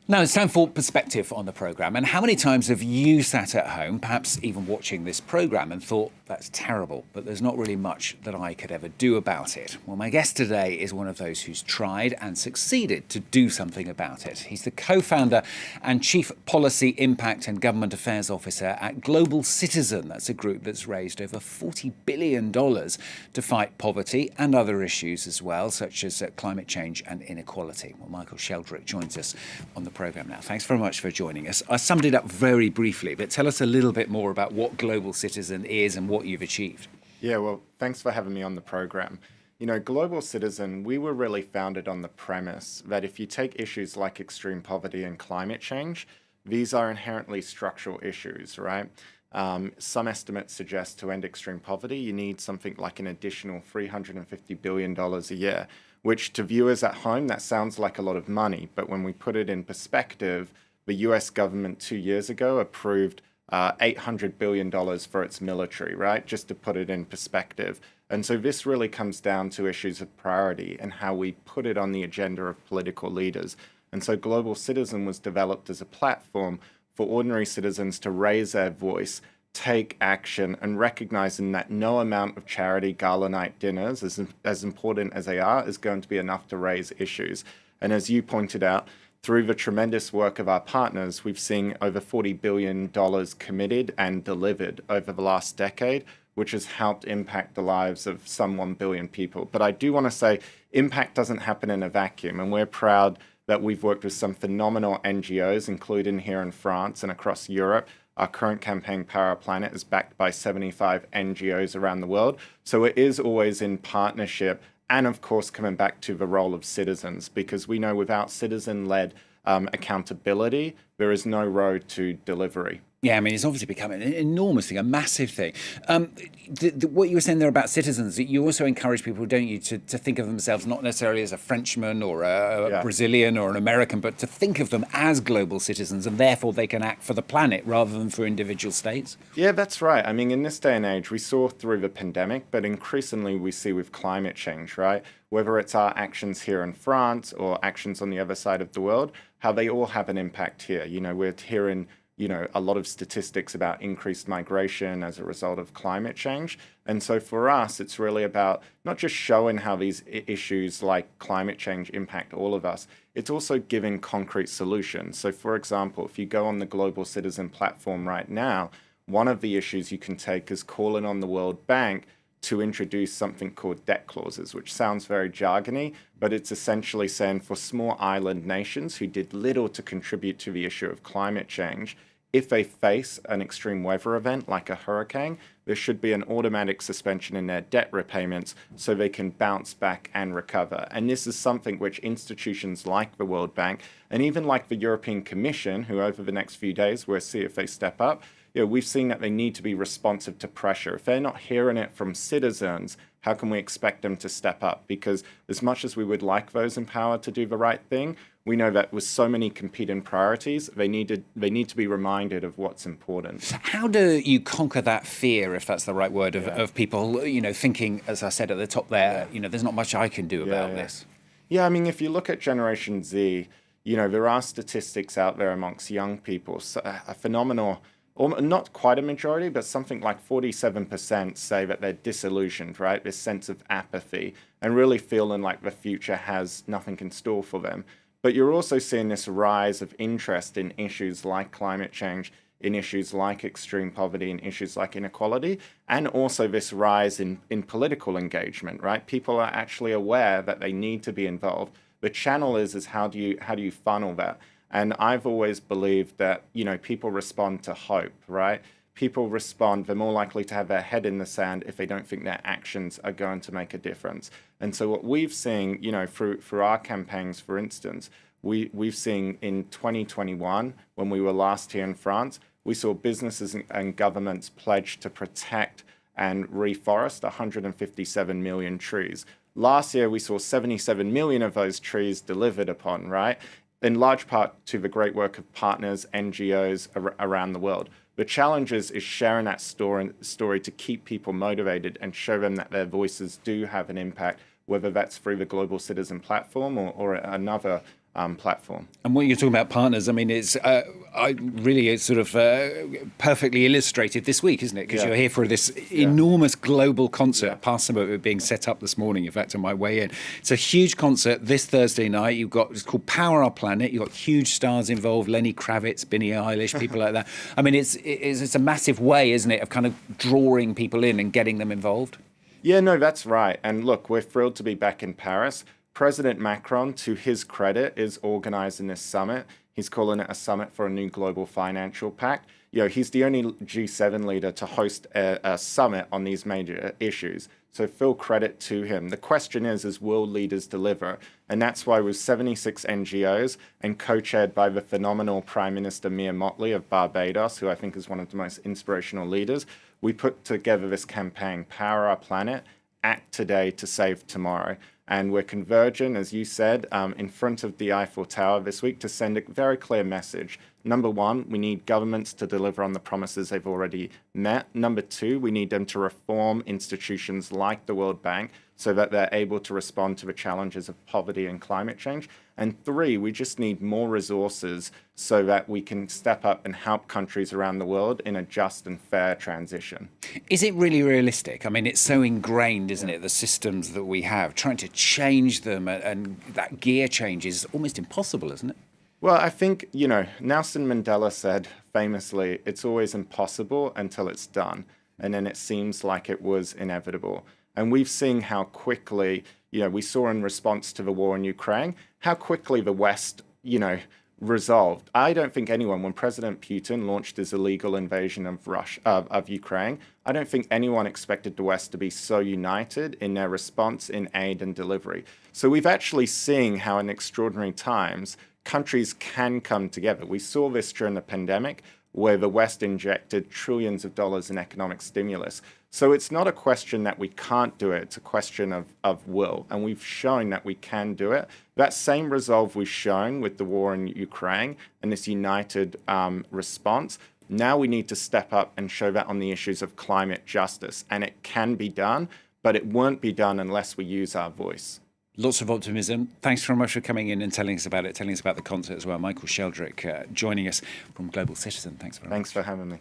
Now it's time for perspective on the programme. And how many times have you sat at home, perhaps even watching this programme, and thought, that's terrible, but there's not really much that I could ever do about it? Well, my guest today is one of those who's tried and succeeded to do something about it. He's the co-founder and Chief Policy Impact and Government Affairs Officer at Global Citizen. That's a group that's raised over $40 billion to fight poverty and other issues as well, such as climate change and inequality. Well, Michael Sheldrick joins us on the programme now. Thanks very much for joining us. I summed it up very briefly, but tell us a little bit more about what Global Citizen is and what you've achieved. Yeah, well, thanks for having me on the programme. You know, Global Citizen, we were really founded on the premise that if you take issues like extreme poverty and climate change, these are inherently structural issues, right? Some estimates suggest to end extreme poverty, you need something like an additional $350 billion a year, which to viewers at home, that sounds like a lot of money. But when we put it in perspective, the US government 2 years ago approved $800 billion for its military, right? Just to put it in perspective. And so this really comes down to issues of priority and how we put it on the agenda of political leaders. And so Global Citizen was developed as a platform for ordinary citizens to raise their voice, take action, and recognizing that no amount of charity gala night dinners, as important as they are, is going to be enough to raise issues. And as you pointed out, through the tremendous work of our partners, we've seen over $40 billion committed and delivered over the last decade, which has helped impact the lives of some 1 billion people. But I do want to say impact doesn't happen in a vacuum, and we're proud that we've worked with some phenomenal NGOs, including here in France and across Europe. Our current campaign, Power Planet, is backed by 75 NGOs around the world. So it is always in partnership. And of course, coming back to the role of citizens, because we know without citizen-led accountability, there is no road to delivery. Yeah, I mean, it's obviously become an enormous thing, a massive thing. What you were saying there about citizens, you also encourage people, don't you, to think of themselves not necessarily as a Frenchman or a Brazilian or an American, but to think of them as global citizens, and therefore they can act for the planet rather than for individual states? Yeah, that's right. I mean, in this day and age, we saw through the pandemic, but increasingly we see with climate change, right? Whether it's our actions here in France or actions on the other side of the world, how they all have an impact here. You know, we're hearing a lot of statistics about increased migration as a result of climate change. And so for us, it's really about not just showing how these issues like climate change impact all of us, it's also giving concrete solutions. So for example, if you go on the Global Citizen platform right now, one of the issues you can take is calling on the World Bank to introduce something called debt clauses, which sounds very jargony, but it's essentially saying for small island nations who did little to contribute to the issue of climate change, if they face an extreme weather event like a hurricane, there should be an automatic suspension in their debt repayments so they can bounce back and recover. And this is something which institutions like the World Bank and even like the European Commission, who over the next few days we'll see if they step up, we've seen that they need to be responsive to pressure. If they're not hearing it from citizens, how can we expect them to step up? Because as much as we would like those in power to do the right thing, we know that with so many competing priorities, they need to be reminded of what's important. How do you conquer that fear, if that's the right word, of people, thinking, as I said at the top there, there's not much I can do about this? Yeah, I mean, if you look at Generation Z, there are statistics out there amongst young people, a phenomenal, or not quite a majority, but something like 47% say that they're disillusioned, right? This sense of apathy and really feeling like the future has nothing in store for them. But you're also seeing this rise of interest in issues like climate change, in issues like extreme poverty, in issues like inequality, and also this rise in political engagement, right? People are actually aware that they need to be involved. The channel is how do you funnel that? And I've always believed that, people respond to hope, right? People respond, they're more likely to have their head in the sand if they don't think their actions are going to make a difference. And so what we've seen, through our campaigns, for instance, we've seen in 2021, when we were last here in France, we saw businesses and governments pledge to protect and reforest 157 million trees. Last year, we saw 77 million of those trees delivered upon, right? In large part to the great work of partners, NGOs around the world. The challenge is sharing that story to keep people motivated and show them that their voices do have an impact, whether that's through the Global Citizen platform or another platform. And what you're talking about partners, I mean, it's sort of perfectly illustrated this week, isn't it? Because you're here for this enormous global concert. Past some of it being set up this morning, in fact, on my way in. It's a huge concert this Thursday night. It's called Power Our Planet. You've got huge stars involved: Lenny Kravitz, Billie Eilish, people like that. I mean, it's a massive way, isn't it, of kind of drawing people in and getting them involved? Yeah, no, that's right. And look, we're thrilled to be back in Paris. President Macron, to his credit, is organising this summit. He's calling it a summit for a new global financial pact. He's the only G7 leader to host a summit on these major issues. So full credit to him. The question is will leaders deliver? And that's why with 76 NGOs and co-chaired by the phenomenal Prime Minister Mia Mottley of Barbados, who I think is one of the most inspirational leaders, we put together this campaign, Power Our Planet, Act Today to Save Tomorrow. And we're converging, as you said, in front of the Eiffel Tower this week to send a very clear message. Number one, we need governments to deliver on the promises they've already met. Number two, we need them to reform institutions like the World Bank so that they're able to respond to the challenges of poverty and climate change. And three, we just need more resources so that we can step up and help countries around the world in a just and fair transition. Is it really realistic? I mean, it's so ingrained, isn't it, the systems that we have. Trying to change them and that gear change is almost impossible, isn't it? Well, I think, Nelson Mandela said famously, it's always impossible until it's done. And then it seems like it was inevitable. And we've seen how quickly, we saw in response to the war in Ukraine, how quickly the West, resolved. I don't think anyone, when President Putin launched his illegal invasion of Ukraine, I don't think anyone expected the West to be so united in their response in aid and delivery. So we've actually seen how in extraordinary times, countries can come together. We saw this during the pandemic, where the West injected trillions of dollars in economic stimulus. So it's not a question that we can't do it, it's a question of will. And we've shown that we can do it. That same resolve we've shown with the war in Ukraine and this united response, now we need to step up and show that on the issues of climate justice. And it can be done, but it won't be done unless we use our voice. Lots of optimism. Thanks very much for coming in and telling us about it, telling us about the concert as well. Michael Sheldrick joining us from Global Citizen. Thanks very much. Thanks for having me.